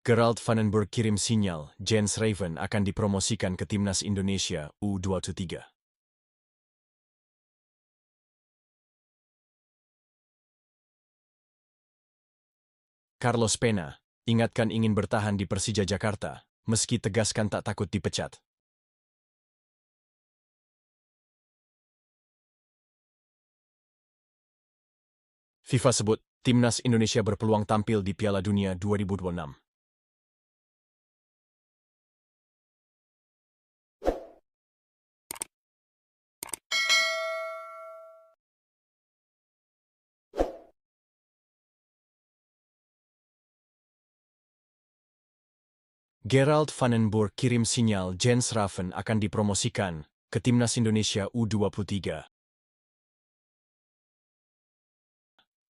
Gerald Vandenberg kirim sinyal, Jens Raven akan dipromosikan ke Timnas Indonesia U23. Carlos Pena, ingatkan ingin bertahan di Persija Jakarta, meski tegaskan tak takut dipecat. FIFA sebut, Timnas Indonesia berpeluang tampil di Piala Dunia 2026. Gerald Vandenberg kirim sinyal Jens Raven akan dipromosikan ke Timnas Indonesia U23.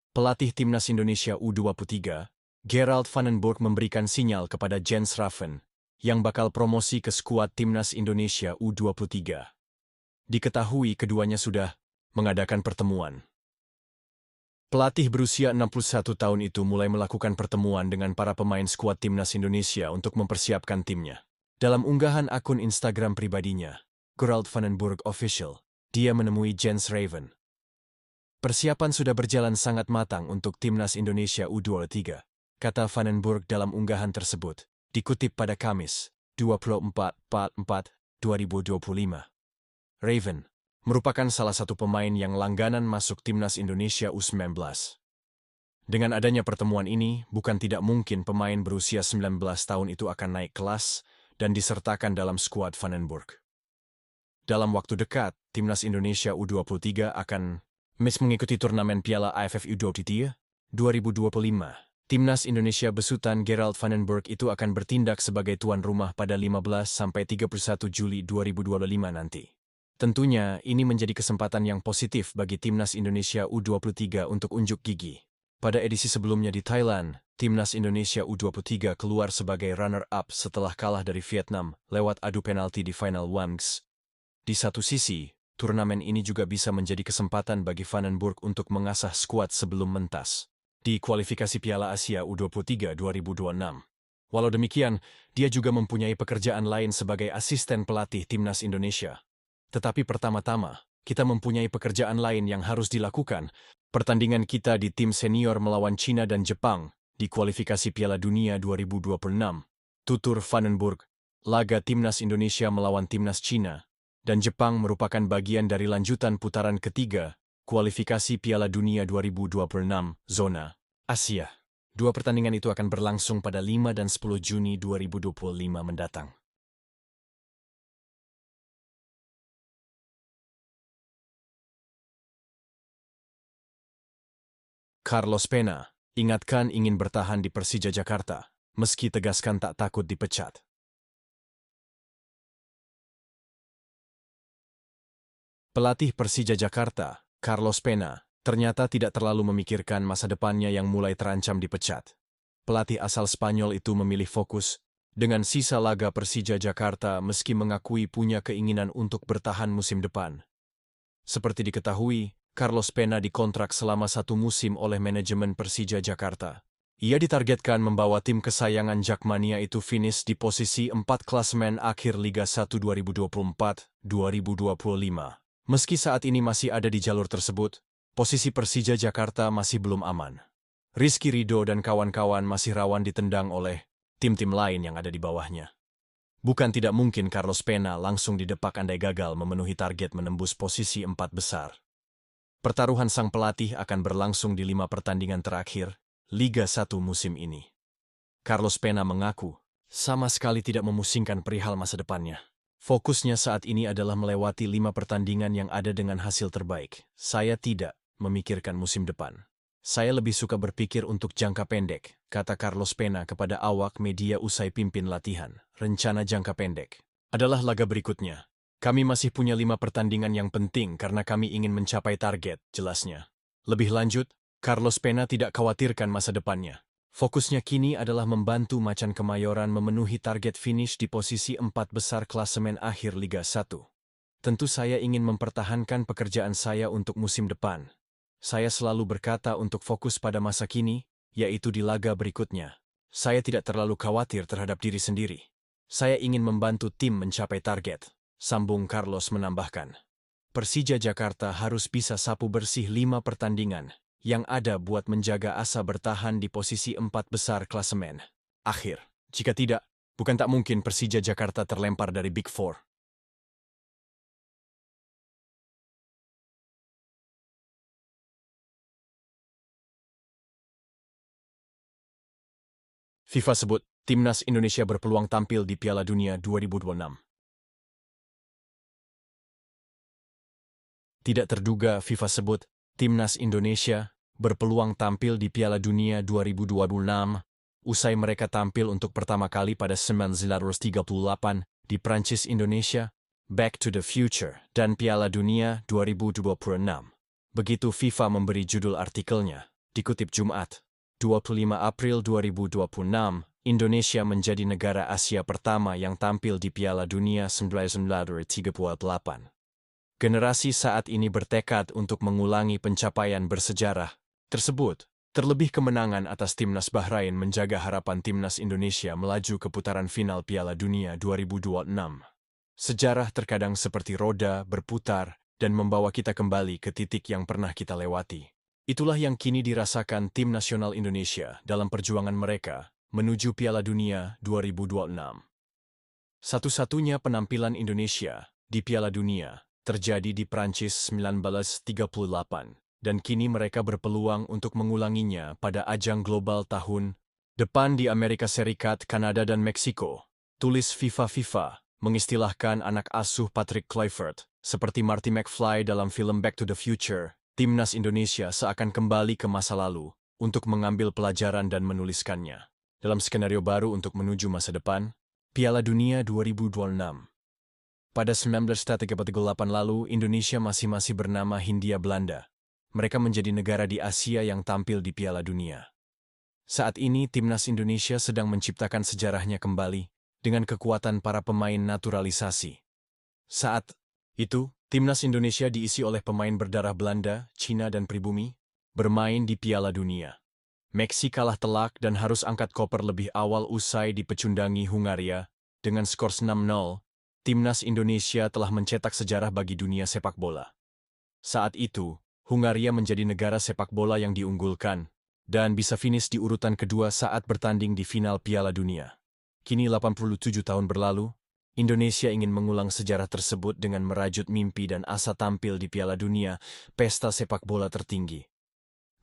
Pelatih Timnas Indonesia U23, Gerald Vandenberg memberikan sinyal kepada Jens Raven yang bakal promosi ke skuad Timnas Indonesia U23. Diketahui keduanya sudah mengadakan pertemuan. Pelatih berusia 61 tahun itu mulai melakukan pertemuan dengan para pemain skuad Timnas Indonesia untuk mempersiapkan timnya. Dalam unggahan akun Instagram pribadinya, Gerald Vandenberg Official, dia menemui Jens Raven. Persiapan sudah berjalan sangat matang untuk Timnas Indonesia U23, kata Vandenberg dalam unggahan tersebut, dikutip pada Kamis, 24/4/2025. Raven merupakan salah satu pemain yang langganan masuk Timnas Indonesia U19. Dengan adanya pertemuan ini, bukan tidak mungkin pemain berusia 19 tahun itu akan naik kelas dan disertakan dalam skuad Vandenberg. Dalam waktu dekat, Timnas Indonesia U23 akan mengikuti turnamen Piala AFF U23 2025. Timnas Indonesia besutan Gerald Vandenberg itu akan bertindak sebagai tuan rumah pada 15-31 Juli 2025 nanti. Tentunya, ini menjadi kesempatan yang positif bagi Timnas Indonesia U23 untuk unjuk gigi. Pada edisi sebelumnya di Thailand, Timnas Indonesia U23 keluar sebagai runner-up setelah kalah dari Vietnam lewat adu penalti di final WAMGS. Di satu sisi, turnamen ini juga bisa menjadi kesempatan bagi Vandenberg untuk mengasah skuad sebelum mentas di kualifikasi Piala Asia U23 2026. Walau demikian, dia juga mempunyai pekerjaan lain sebagai asisten pelatih Timnas Indonesia. Tetapi pertama-tama, kita mempunyai pekerjaan lain yang harus dilakukan. Pertandingan kita di tim senior melawan China dan Jepang di kualifikasi Piala Dunia 2026. Tutur Vandenberg, laga Timnas Indonesia melawan Timnas China dan Jepang merupakan bagian dari lanjutan putaran ketiga kualifikasi Piala Dunia 2026 zona Asia. Dua pertandingan itu akan berlangsung pada 5 dan 10 Juni 2025 mendatang. Carlos Pena, ingatkan ingin bertahan di Persija Jakarta, meski tegaskan tak takut dipecat. Pelatih Persija Jakarta, Carlos Pena, ternyata tidak terlalu memikirkan masa depannya yang mulai terancam dipecat. Pelatih asal Spanyol itu memilih fokus dengan sisa laga Persija Jakarta meski mengakui punya keinginan untuk bertahan musim depan. Seperti diketahui, Carlos Pena dikontrak selama 1 musim oleh manajemen Persija Jakarta. Ia ditargetkan membawa tim kesayangan Jakmania itu finish di posisi 4 klasemen akhir Liga 1 2024-2025. Meski saat ini masih ada di jalur tersebut, posisi Persija Jakarta masih belum aman. Rizky Ridho dan kawan-kawan masih rawan ditendang oleh tim-tim lain yang ada di bawahnya. Bukan tidak mungkin Carlos Pena langsung didepak andai gagal memenuhi target menembus posisi 4 besar. Pertaruhan sang pelatih akan berlangsung di 5 pertandingan terakhir Liga 1 musim ini. Carlos Pena mengaku sama sekali tidak memusingkan perihal masa depannya. Fokusnya saat ini adalah melewati 5 pertandingan yang ada dengan hasil terbaik. Saya tidak memikirkan musim depan. Saya lebih suka berpikir untuk jangka pendek, kata Carlos Pena kepada awak media usai pimpin latihan. Rencana jangka pendek adalah laga berikutnya. Kami masih punya 5 pertandingan yang penting karena kami ingin mencapai target, jelasnya. Lebih lanjut, Carlos Pena tidak khawatirkan masa depannya. Fokusnya kini adalah membantu Macan Kemayoran memenuhi target finish di posisi 4 besar klasemen akhir Liga 1. Tentu saya ingin mempertahankan pekerjaan saya untuk musim depan. Saya selalu berkata untuk fokus pada masa kini, yaitu di laga berikutnya. Saya tidak terlalu khawatir terhadap diri sendiri. Saya ingin membantu tim mencapai target, sambung Carlos menambahkan. Persija Jakarta harus bisa sapu bersih 5 pertandingan yang ada buat menjaga asa bertahan di posisi 4 besar klasemen akhir. Jika tidak, bukan tak mungkin Persija Jakarta terlempar dari Big Four. FIFA sebut, Timnas Indonesia berpeluang tampil di Piala Dunia 2026. Tidak terduga FIFA sebut, Timnas Indonesia berpeluang tampil di Piala Dunia 2026 usai mereka tampil untuk pertama kali pada 1938 di Prancis Indonesia, Back to the Future, dan Piala Dunia 2026. Begitu FIFA memberi judul artikelnya, dikutip Jumat, 25 April 2026, Indonesia menjadi negara Asia pertama yang tampil di Piala Dunia 1938. Generasi saat ini bertekad untuk mengulangi pencapaian bersejarah tersebut. Terlebih kemenangan atas Timnas Bahrain menjaga harapan Timnas Indonesia melaju ke putaran final Piala Dunia 2026. Sejarah terkadang seperti roda berputar dan membawa kita kembali ke titik yang pernah kita lewati. Itulah yang kini dirasakan tim nasional Indonesia dalam perjuangan mereka menuju Piala Dunia 2026. Satu-satunya penampilan Indonesia di Piala Dunia terjadi di Prancis 1938, dan kini mereka berpeluang untuk mengulanginya pada ajang global tahun depan di Amerika Serikat, Kanada, dan Meksiko. Tulis FIFA mengistilahkan anak asuh Patrick Kluivert, seperti Marty McFly dalam film Back to the Future, Timnas Indonesia seakan kembali ke masa lalu untuk mengambil pelajaran dan menuliskannya dalam skenario baru untuk menuju masa depan, Piala Dunia 2026. Pada 1938 lalu, Indonesia masih bernama Hindia Belanda. Mereka menjadi negara di Asia yang tampil di Piala Dunia. Saat ini, Timnas Indonesia sedang menciptakan sejarahnya kembali dengan kekuatan para pemain naturalisasi. Saat itu, Timnas Indonesia diisi oleh pemain berdarah Belanda, Cina, dan pribumi, bermain di Piala Dunia. Meksiko kalah telak dan harus angkat koper lebih awal usai dipecundangi Hungaria dengan skor 6-0. Timnas Indonesia telah mencetak sejarah bagi dunia sepak bola. Saat itu, Hungaria menjadi negara sepak bola yang diunggulkan dan bisa finish di urutan kedua saat bertanding di final Piala Dunia. Kini 87 tahun berlalu, Indonesia ingin mengulang sejarah tersebut dengan merajut mimpi dan asa tampil di Piala Dunia, pesta sepak bola tertinggi.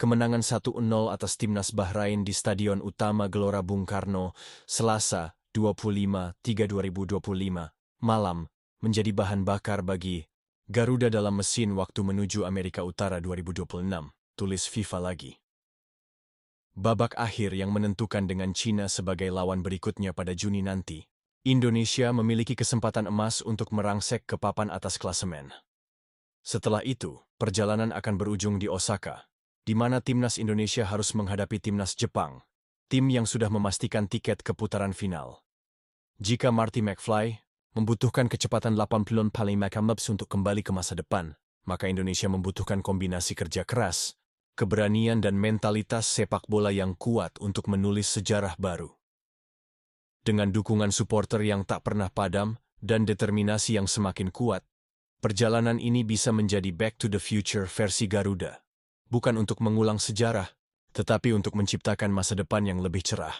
Kemenangan 1-0 atas Timnas Bahrain di Stadion Utama Gelora Bung Karno, Selasa, 25/3/2025. malam, menjadi bahan bakar bagi Garuda dalam mesin waktu menuju Amerika Utara 2026, tulis FIFA lagi. Babak akhir yang menentukan dengan Cina sebagai lawan berikutnya pada Juni nanti, Indonesia memiliki kesempatan emas untuk merangsek ke papan atas klasemen. Setelah itu, perjalanan akan berujung di Osaka, di mana Timnas Indonesia harus menghadapi Timnas Jepang, tim yang sudah memastikan tiket ke putaran final. Jika Marty McFly membutuhkan kecepatan 80 km/jam untuk kembali ke masa depan, maka Indonesia membutuhkan kombinasi kerja keras, keberanian dan mentalitas sepak bola yang kuat untuk menulis sejarah baru. Dengan dukungan supporter yang tak pernah padam dan determinasi yang semakin kuat, perjalanan ini bisa menjadi Back to the Future versi Garuda. Bukan untuk mengulang sejarah, tetapi untuk menciptakan masa depan yang lebih cerah.